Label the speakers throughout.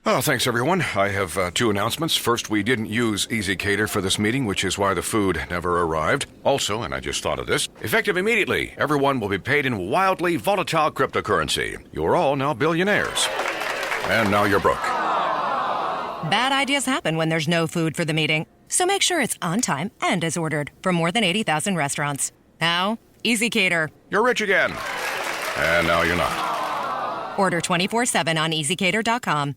Speaker 1: Oh, thanks, everyone. I have two announcements. First, we didn't use EasyCater for this meeting, which is why the food never arrived. Also, and I just thought of this, effective immediately, everyone will be paid in wildly volatile cryptocurrency. You're all now billionaires. And now you're broke.
Speaker 2: Bad ideas happen when there's no food for the meeting. So make sure it's on time and as ordered from more than 80,000 restaurants. Now, EasyCater.
Speaker 1: You're rich again. And now you're not.
Speaker 2: Order 24/7 on EasyCater.com.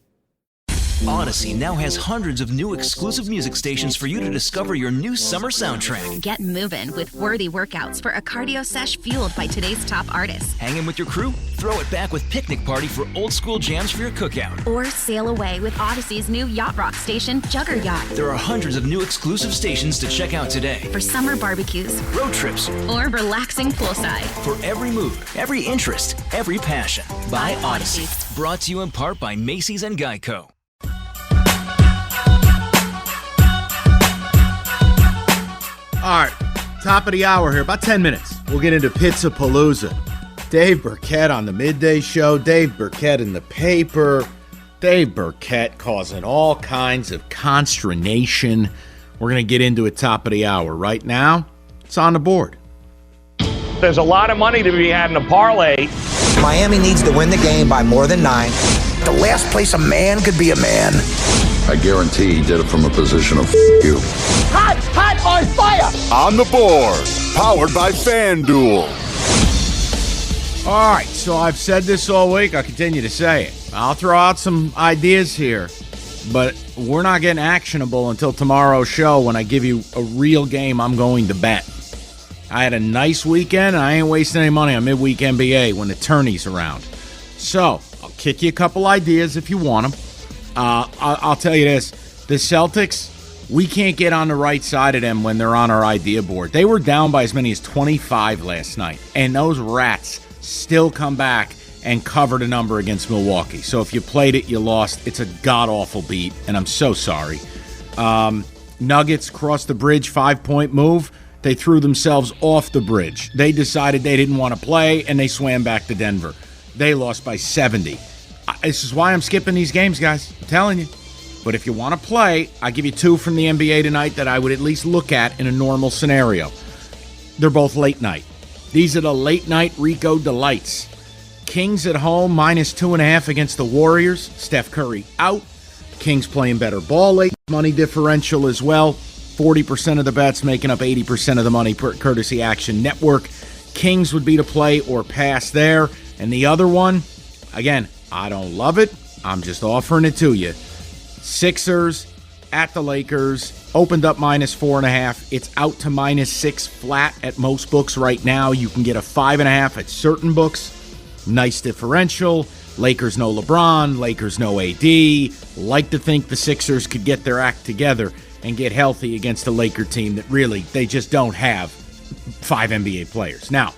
Speaker 3: Odyssey now has hundreds of new exclusive music stations for you to discover your new summer soundtrack.
Speaker 4: Get moving with worthy workouts for a cardio sesh fueled by today's top artists.
Speaker 3: Hanging with your crew? Throw it back with Picnic Party for old school jams for your cookout.
Speaker 4: Or sail away with Odyssey's new yacht rock station, Jugger Yacht.
Speaker 3: There are hundreds of new exclusive stations to check out today.
Speaker 4: For summer barbecues,
Speaker 3: road trips,
Speaker 4: or relaxing poolside.
Speaker 3: For every mood, every interest, every passion. By Odyssey. Brought to you in part by Macy's and Geico.
Speaker 5: All right, top of the hour here, about 10 minutes. We'll get into Pizza-Palooza. Dave Burkett on the midday show, Dave Burkett in the paper, Dave Burkett causing all kinds of consternation. We're going to get into it top of the hour. Right now, it's on the board.
Speaker 6: There's a lot of money to be had in a parlay.
Speaker 7: Miami needs to win the game by more than 9. The last place a man could be a man.
Speaker 8: I guarantee he did it from a position of you.
Speaker 9: Hot on fire!
Speaker 10: On the board, powered by FanDuel.
Speaker 5: All right, so I've said this all week. I'll continue to say it. I'll throw out some ideas here, but we're not getting actionable until tomorrow's show when I give you a real game I'm going to bet. I had a nice weekend, and I ain't wasting any money on midweek NBA when the tourney's around. So I'll kick you a couple ideas if you want them. I'll tell you this. The Celtics, we can't get on the right side of them when they're on our idea board. They were down by as many as 25 last night, and those rats still come back and covered a number against Milwaukee. So if you played it, you lost. It's a god-awful beat, and I'm so sorry. Nuggets crossed the bridge, 5-point move. They threw themselves off the bridge. They decided they didn't want to play, and they swam back to Denver. They lost by 70. This is why I'm skipping these games, guys. I'm telling you. But if you want to play, I give you two from the NBA tonight that I would at least look at in a normal scenario. They're both late night. These are the late night Rico delights. Kings at home, -2.5 against the Warriors. Steph Curry out. Kings playing better ball late. Money differential as well. 40% of the bets, making up 80% of the money per courtesy Action Network. Kings would be to play or pass there. And the other one, again, I don't love it. I'm just offering it to you. Sixers at the Lakers. Opened up -4.5. It's out to -6 flat at most books right now. You can get a 5.5 at certain books. Nice differential. Lakers no LeBron. Lakers no AD. Like to think the Sixers could get their act together and get healthy against a Laker team that really, they just don't have 5 NBA players. Now,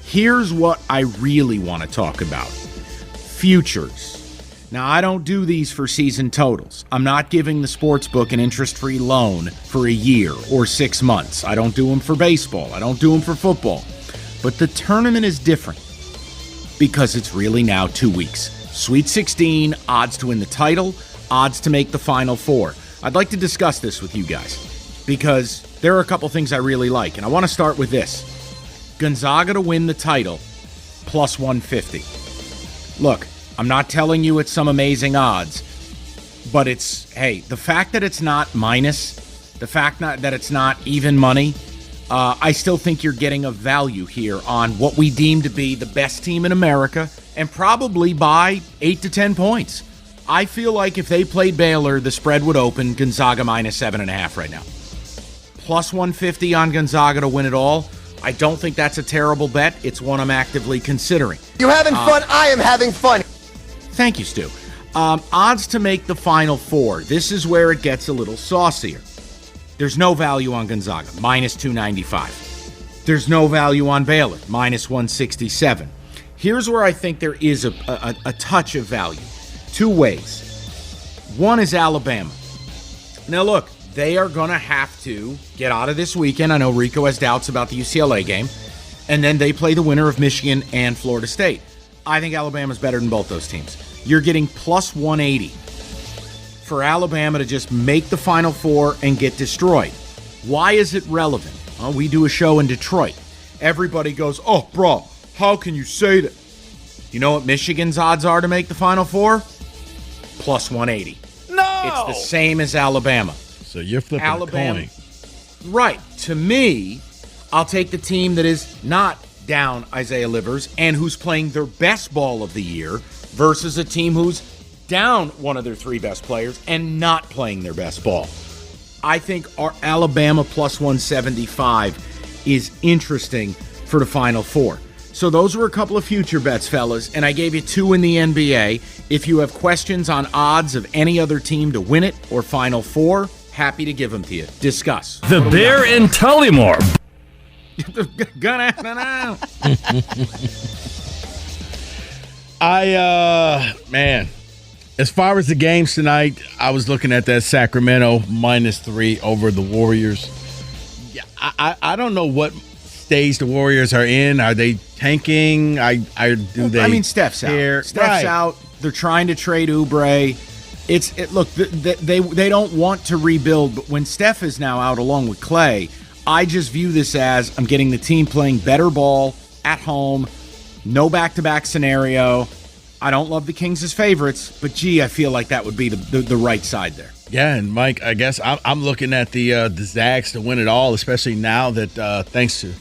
Speaker 5: here's what I really want to talk about. Futures. Now, I don't do these for season totals. I'm not giving the sportsbook an interest-free loan for a year or 6 months. I don't do them for baseball. I don't do them for football. But the tournament is different because it's really now 2 weeks. Sweet 16, odds to win the title, odds to make the Final Four. I'd like to discuss this with you guys because there are a couple things I really like. And I want to start with this. Gonzaga to win the title, +150. Look, I'm not telling you it's some amazing odds, but it's, hey, the fact that it's not minus, the fact that it's not even money, I still think you're getting a value here on what we deem to be the best team in America, and probably by 8 to 10 points. I feel like if they played Baylor, the spread would open Gonzaga -7.5 right now. +150 on Gonzaga to win it all. I don't think that's a terrible bet. It's one I'm actively considering.
Speaker 9: You having fun? I am having fun.
Speaker 5: Thank you, Stu. Odds to make the Final Four. This is where it gets a little saucier. There's no value on Gonzaga, -295. There's no value on Baylor, -167. Here's where I think there is a touch of value. 2 ways. One is Alabama. Now, look, they are going to have to get out of this weekend. I know Rico has doubts about the UCLA game. And then they play the winner of Michigan and Florida State. I think Alabama's better than both those teams. You're getting +180 for Alabama to just make the Final Four and get destroyed. Why is it relevant? Well, we do a show in Detroit. Everybody goes, oh, bro, how can you say that? You know what Michigan's odds are to make the Final Four? Plus 180.
Speaker 11: No!
Speaker 5: It's the same as Alabama.
Speaker 11: So you're flipping
Speaker 5: Alabama,
Speaker 11: a coin.
Speaker 5: Right. To me, I'll take the team that is not down Isaiah Livers and who's playing their best ball of the year versus a team who's down one of their 3 best players and not playing their best ball. I think our Alabama plus 175 is interesting for the Final Four. So those were a couple of future bets, fellas, and I gave you 2 in the NBA. If you have questions on odds of any other team to win it or Final Four, happy to give them to you. Discuss.
Speaker 12: The Bear in Tullymore.
Speaker 11: Man, as far as the games tonight, I was looking at that Sacramento -3 over the Warriors. Yeah, I don't know what stage the Warriors are in. Are they tanking?
Speaker 5: Steph's out. Steph's out. They're trying to trade Oubre. They don't want to rebuild, but when Steph is now out along with Clay, I just view this as I'm getting the team playing better ball at home, no back-to-back scenario. I don't love the Kings as favorites, but I feel like that would be the right side there.
Speaker 11: Yeah, and Mike, I guess I'm looking at the Zags to win it all, especially now that thanks to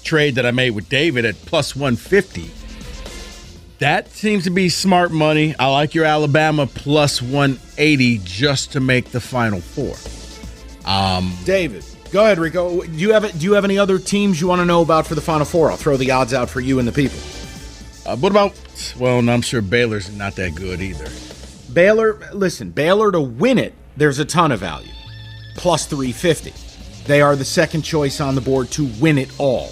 Speaker 11: trade that I made with David at plus 150. That seems to be smart money. I like your Alabama plus 180 just to make the Final Four.
Speaker 5: David, go ahead, Rico. Do you have any other teams you want to know about for the Final Four? I'll throw the odds out for you and the people.
Speaker 11: What about? Well, I'm sure Baylor's not that good either.
Speaker 5: Baylor to win it, there's a ton of value. Plus 350. They are the second choice on the board to win it all.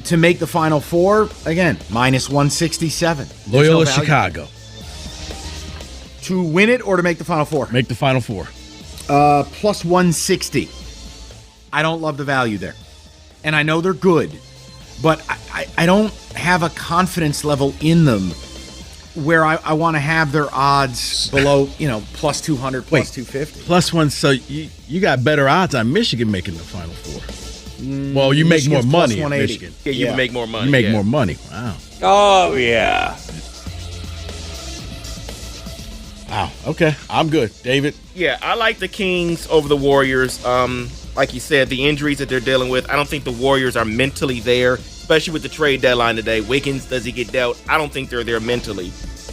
Speaker 5: To make the Final Four, again, minus 167.
Speaker 11: Loyola Chicago.
Speaker 5: To win it or to make the Final Four?
Speaker 11: Make the Final Four.
Speaker 5: Plus 160. I don't love the value there. And I know they're good, but I don't have a confidence level in them where I want to have their odds below, plus 200, plus 250.
Speaker 11: Plus one, so you got better odds on Michigan making the Final Four. Well, you make more money in Michigan.
Speaker 13: Yeah, you make more money.
Speaker 11: You make more money. Wow.
Speaker 13: Oh, yeah.
Speaker 11: Wow. Okay. I'm good. David?
Speaker 13: Yeah, I like the Kings over the Warriors. Like you said, the injuries that they're dealing with, I don't think the Warriors are mentally there, especially with the trade deadline today. Wiggins, does he get dealt? I don't think they're there mentally.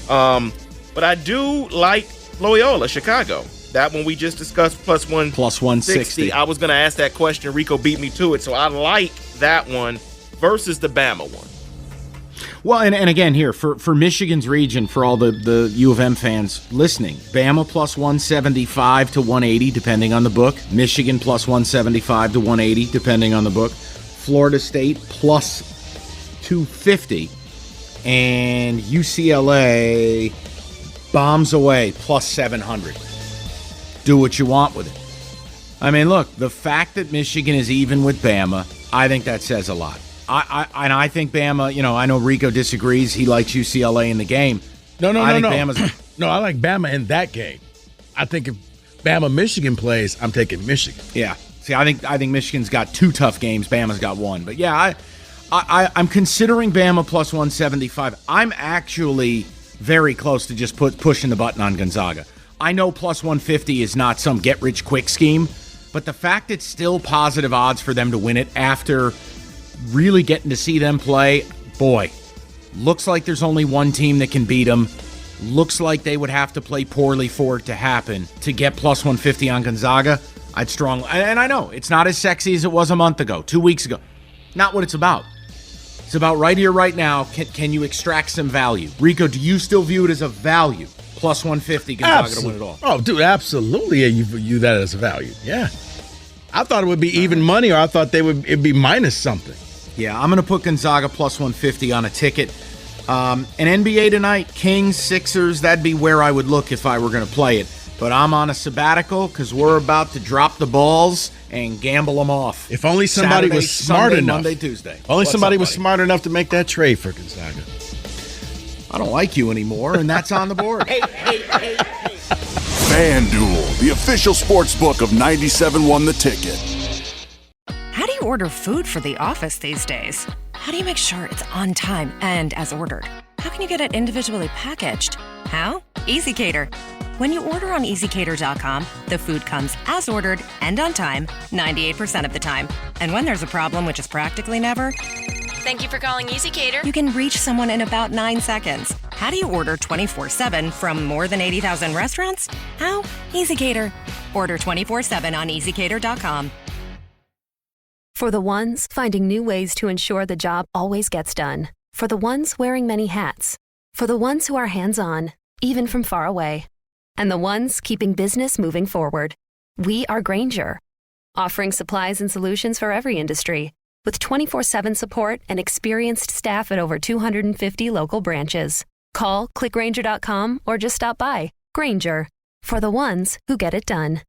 Speaker 13: But I do like Loyola, Chicago. That one we just discussed, plus 160. I was going to ask that question. Rico beat me to it. So I like that one versus the Bama one.
Speaker 5: Well, and again here, for Michigan's region, for all the U of M fans listening, Bama plus 175 to 180, depending on the book. Michigan plus 175 to 180, depending on the book. Florida State plus 250. And UCLA bombs away plus 700. Do what you want with it. I mean, look, the fact that Michigan is even with Bama, I think that says a lot. I think Bama, I know Rico disagrees. He likes UCLA in the game.
Speaker 11: No.
Speaker 5: I
Speaker 11: like Bama in that game. I think if Bama-Michigan plays, I'm taking Michigan.
Speaker 5: Yeah. See, I think Michigan's got 2 tough games. Bama's got 1. But yeah, I'm considering Bama plus 175. I'm actually very close to just pushing the button on Gonzaga. I know plus 150 is not some get-rich-quick scheme, but the fact it's still positive odds for them to win it after really getting to see them play, boy, looks like there's only one team that can beat them. Looks like they would have to play poorly for it to happen. To get plus 150 on Gonzaga, I'd strongly... And I know, it's not as sexy as it was a month ago, 2 weeks ago. Not what it's about. It's about right here, right now, can you extract some value? Rico, do you still view it as a value? Plus 150 Gonzaga to win it all.
Speaker 11: Oh, dude, absolutely. You view that as a value. Yeah. I thought it would be even money, or I thought it'd be minus something.
Speaker 5: Yeah, I'm going to put Gonzaga plus 150 on a ticket. An NBA tonight, Kings, Sixers, that'd be where I would look if I were going to play it. But I'm on a sabbatical because we're about to drop the balls and gamble them off.
Speaker 11: If only somebody
Speaker 5: Saturday,
Speaker 11: was smart
Speaker 5: Sunday,
Speaker 11: enough.
Speaker 5: Monday, Tuesday.
Speaker 11: Only somebody was smart enough to make that trade for Gonzaga.
Speaker 5: I don't like you anymore, and that's on the board.
Speaker 10: Fan FanDuel, the official sports book of 97.1 The Ticket.
Speaker 2: How do you order food for the office these days? How do you make sure it's on time and as ordered? How can you get it individually packaged? How? EasyCater. When you order on EasyCater.com, the food comes as ordered and on time 98% of the time. And when there's a problem, which is practically never,
Speaker 14: thank you for calling EasyCater.
Speaker 2: you can reach someone in about 9 seconds. How do you order 24/7 from more than 80,000 restaurants? How? EasyCater. Order 24/7 on EasyCater.com.
Speaker 15: For the ones finding new ways to ensure the job always gets done. For the ones wearing many hats. For the ones who are hands-on, even from far away. And the ones keeping business moving forward. We are Grainger, offering supplies and solutions for every industry, with 24/7 support and experienced staff at over 250 local branches. Call, click Grainger.com, or just stop by. Grainger, for the ones who get it done.